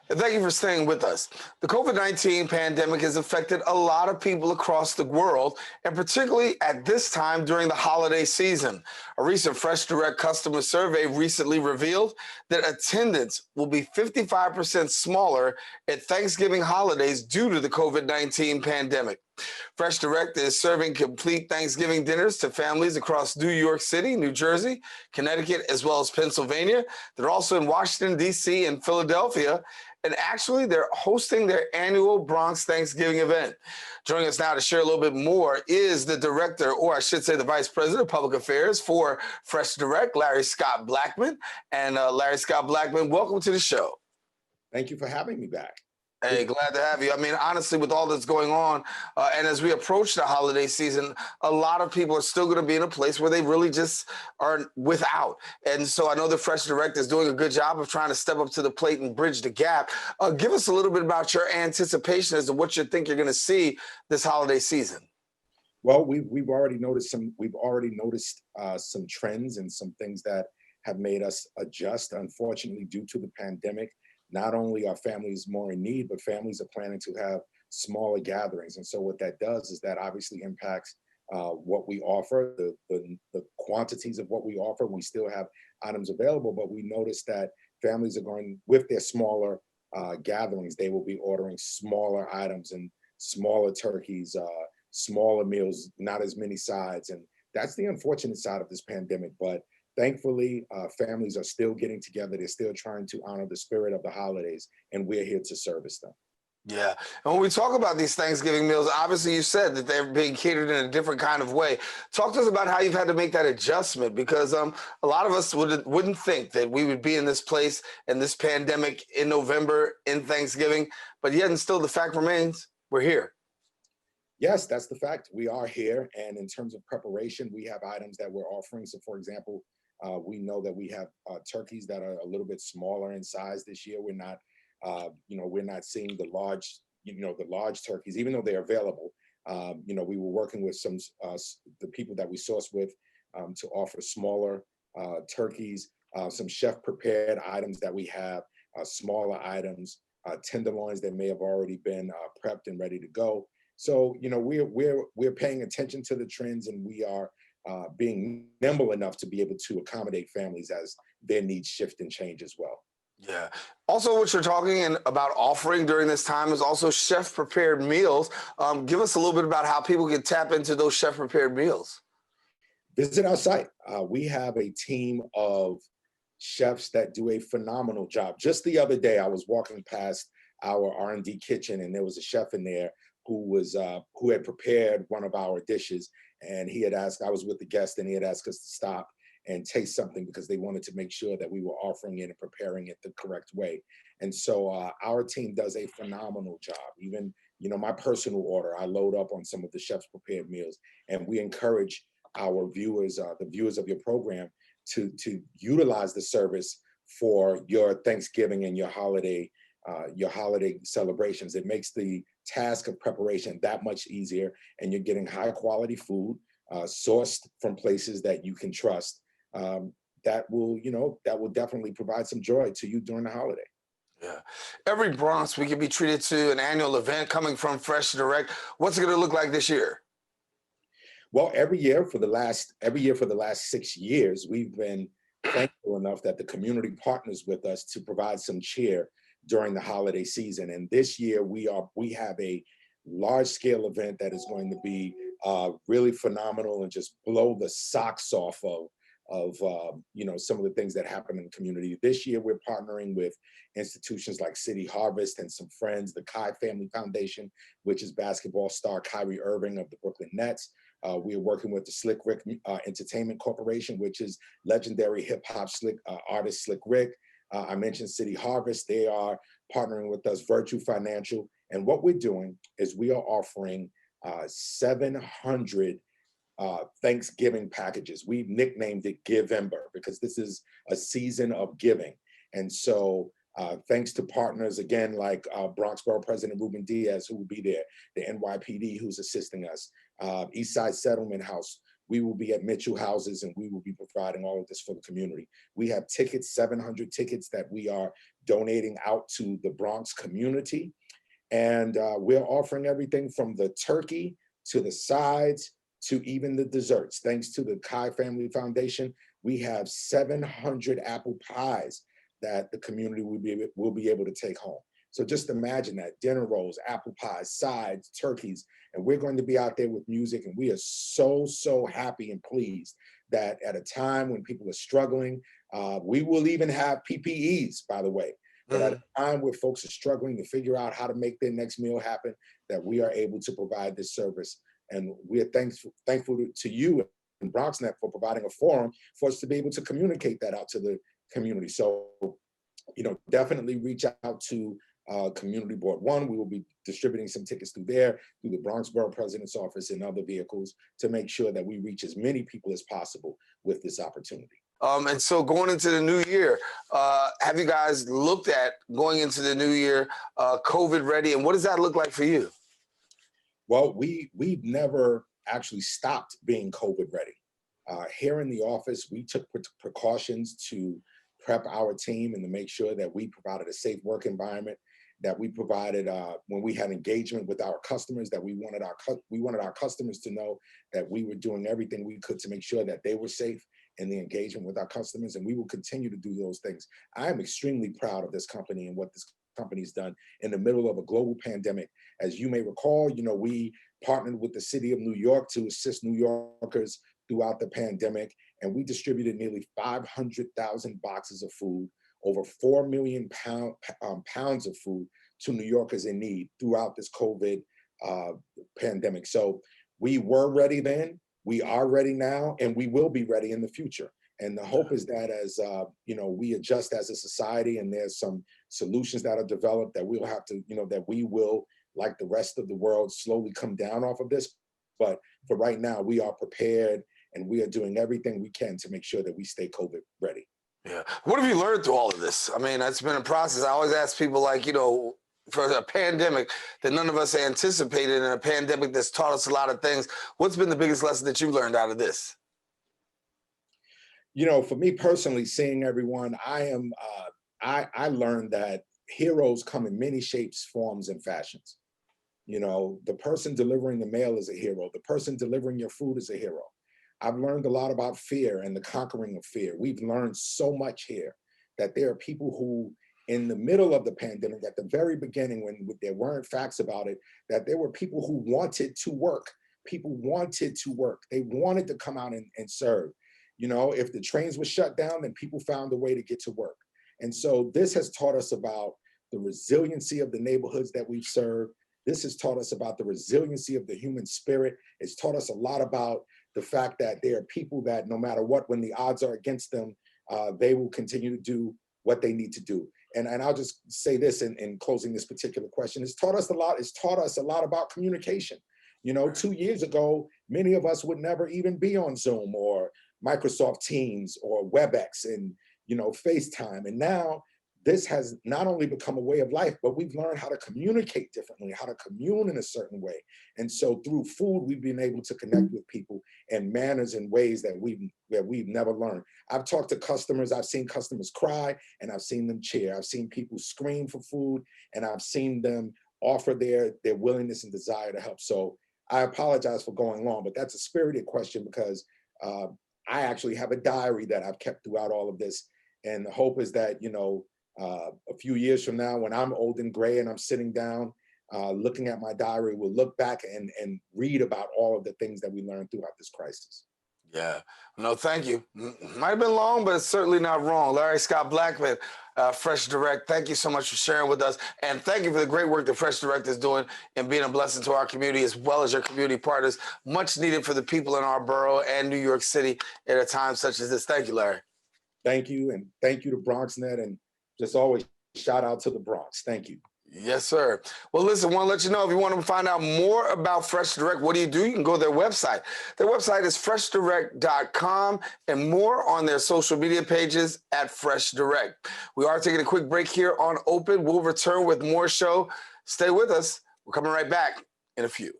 And thank you for staying with us. The COVID-19 pandemic has affected a lot of people across the world, and particularly at this time during the holiday season. A recent Fresh Direct customer survey recently revealed that attendance will be 55% smaller at Thanksgiving holidays due to the COVID-19 pandemic. Fresh Direct is serving complete Thanksgiving dinners to families across New York City, New Jersey, Connecticut, as well as Pennsylvania. They're also in Washington, D.C. and Philadelphia. And actually, they're hosting their annual Bronx Thanksgiving event. Joining us now to share a little bit more is the director, or I should say the vice president of public affairs for Fresh Direct, Larry Scott Blackmon. And Larry Scott Blackmon, welcome to the show. Thank you for having me back. Hey, glad to have you. I mean, honestly, with all that's going on, and as we approach the holiday season, a lot of people are still going to be in a place where they really just are without. And so I know the Fresh Direct is doing a good job of trying to step up to the plate and bridge the gap. Give us a little bit about your anticipation as to what you think you're going to see this holiday season. Well, we've already noticed some trends and some things that have made us adjust. Unfortunately, due to the pandemic, not only are families more in need, but families are planning to have smaller gatherings. And so what that does is that obviously impacts what we offer, the quantities of what we offer. We still have items available, but we notice that families are going with their smaller gatherings. They will be ordering smaller items and smaller turkeys, smaller meals, not as many sides. And that's the unfortunate side of this pandemic. But thankfully, families are still getting together. They're still trying to honor the spirit of the holidays, and we're here to service them. Yeah. And when we talk about these Thanksgiving meals, obviously you said that they're being catered in a different kind of way. Talk to us about how you've had to make that adjustment, because a lot of us wouldn't think that we would be in this place and this pandemic in November in Thanksgiving, but yet and still the fact remains we're here. Yes, that's the fact. We are here. And in terms of preparation, we have items that we're offering. So for example, we know that we have turkeys that are a little bit smaller in size this year. We're not, we're not seeing the large turkeys, even though they're available. We were working with the people that we source with to offer smaller turkeys, some chef prepared items that we have, smaller items, tenderloins that may have already been prepped and ready to go. So, we're paying attention to the trends, and we are being nimble enough to be able to accommodate families as their needs shift and change as well. Yeah. Also, what you're talking about offering during this time is also chef prepared meals. Give us a little bit about how people can tap into those chef prepared meals. Visit our site. We have a team of chefs that do a phenomenal job. Just the other day, I was walking past our R&D kitchen, and there was a chef in there who had prepared one of our dishes, and he had asked, I was with the guest, and he had asked us to stop and taste something because they wanted to make sure that we were offering it and preparing it the correct way. And so our team does a phenomenal job. Even, my personal order, I load up on some of the chef's prepared meals, and we encourage our viewers, the viewers of your program, to utilize the service for your Thanksgiving and your holiday celebrations. It makes the task of preparation that much easier, and you're getting high quality food sourced from places that you can trust. That will definitely provide some joy to you during the holiday. Yeah. Every Bronx we can be treated to an annual event coming from Fresh Direct. What's it going to look like this year? Well, every year for the last 6 years, we've been thankful enough that the community partners with us to provide some cheer during the holiday season. And this year we have a large scale event that is going to be really phenomenal and just blow the socks off of some of the things that happen in the community. This year we're partnering with institutions like City Harvest and some friends, the Kai Family Foundation, which is basketball star Kyrie Irving of the Brooklyn Nets. We are working with the Slick Rick Entertainment Corporation, which is legendary hip hop artist Slick Rick. I mentioned City Harvest. They are partnering with us, Virtue Financial. And what we're doing is we are offering 700 Thanksgiving packages. We've nicknamed it Givember because this is a season of giving. And so thanks to partners, again, like Bronx Borough President Ruben Diaz, who will be there, the NYPD who's assisting us, Eastside Settlement House, we will be at Mitchell houses and we will be providing all of this for the community. We have tickets, 700 tickets that we are donating out to the Bronx community. And we're offering everything from the turkey to the sides to even the desserts. Thanks to the Kai Family Foundation, we have 700 apple pies that the community will be able to take home. So just imagine that, dinner rolls, apple pies, sides, turkeys, and we're going to be out there with music. And we are so happy and pleased that at a time when people are struggling, we will even have PPEs, by the way. But at a time where folks are struggling to figure out how to make their next meal happen, that we are able to provide this service. And we are thankful to you and BronxNet for providing a forum for us to be able to communicate that out to the community. So, definitely reach out to Community Board 1. We will be distributing some tickets through there, through the Bronx Borough President's Office and other vehicles to make sure that we reach as many people as possible with this opportunity. And so going into the new year, have you guys looked at going into the new year COVID ready, and what does that look like for you? Well, we've never actually stopped being COVID ready. Here in the office, we took precautions to prep our team and to make sure that we provided a safe work environment, that we provided when we had engagement with our customers, that we wanted our customers to know that we were doing everything we could to make sure that they were safe in the engagement with our customers, and we will continue to do those things. I am extremely proud of this company and what this company's done in the middle of a global pandemic. As you may recall, we partnered with the city of New York to assist New Yorkers throughout the pandemic, and we distributed nearly 500,000 boxes of food, over 4 million pounds of food to New Yorkers in need throughout this COVID pandemic. So we were ready then, we are ready now, and we will be ready in the future. And the hope is that as we adjust as a society and there's some solutions that are developed, that we'll have to, that we will, like the rest of the world, slowly come down off of this. But for right now, we are prepared and we are doing everything we can to make sure that we stay COVID ready. Yeah. What have you learned through all of this? I mean, it's been a process. I always ask people, for a pandemic that none of us anticipated, and a pandemic that's taught us a lot of things. What's been the biggest lesson that you learned out of this? For me personally, seeing everyone, I learned that heroes come in many shapes, forms, and fashions. The person delivering the mail is a hero. The person delivering your food is a hero. I've learned a lot about fear and the conquering of fear. We've learned so much here that there are people who, in the middle of the pandemic, at the very beginning, when there weren't facts about it, that there were people who wanted to work. People wanted to work. They wanted to come out and serve. If the trains were shut down, then people found a way to get to work. And so this has taught us about the resiliency of the neighborhoods that we've served. This has taught us about the resiliency of the human spirit. It's taught us a lot about the fact that there are people that no matter what, when the odds are against them, they will continue to do what they need to do. And I'll just say this in closing this particular question. It's taught us a lot. It's taught us a lot about communication. 2 years ago, many of us would never even be on Zoom or Microsoft Teams or WebEx and, FaceTime. And now this has not only become a way of life, but we've learned how to communicate differently, how to commune in a certain way. And so through food, we've been able to connect with people in manners and ways that we've never learned. I've talked to customers, I've seen customers cry, and I've seen them cheer. I've seen people scream for food, and I've seen them offer their willingness and desire to help. So I apologize for going long, but that's a spirited question because I actually have a diary that I've kept throughout all of this. And the hope is that, a few years from now, when I'm old and gray and I'm sitting down, looking at my diary, we'll look back and read about all of the things that we learned throughout this crisis. Yeah. No, thank you. Might have been long, but it's certainly not wrong. Larry Scott Blackmon, Fresh Direct, thank you so much for sharing with us. And thank you for the great work that Fresh Direct is doing and being a blessing to our community as well as your community partners. Much needed for the people in our borough and New York City at a time such as this. Thank you, Larry. Thank you. And thank you to BronxNet. And just always shout out to the Bronx. Thank you. Yes, sir. Well, listen, I want to let you know, if you want to find out more about Fresh Direct, what do? You can go to their website. Their website is freshdirect.com and more on their social media pages at Fresh Direct. We are taking a quick break here on Open. We'll return with more show. Stay with us. We're coming right back in a few.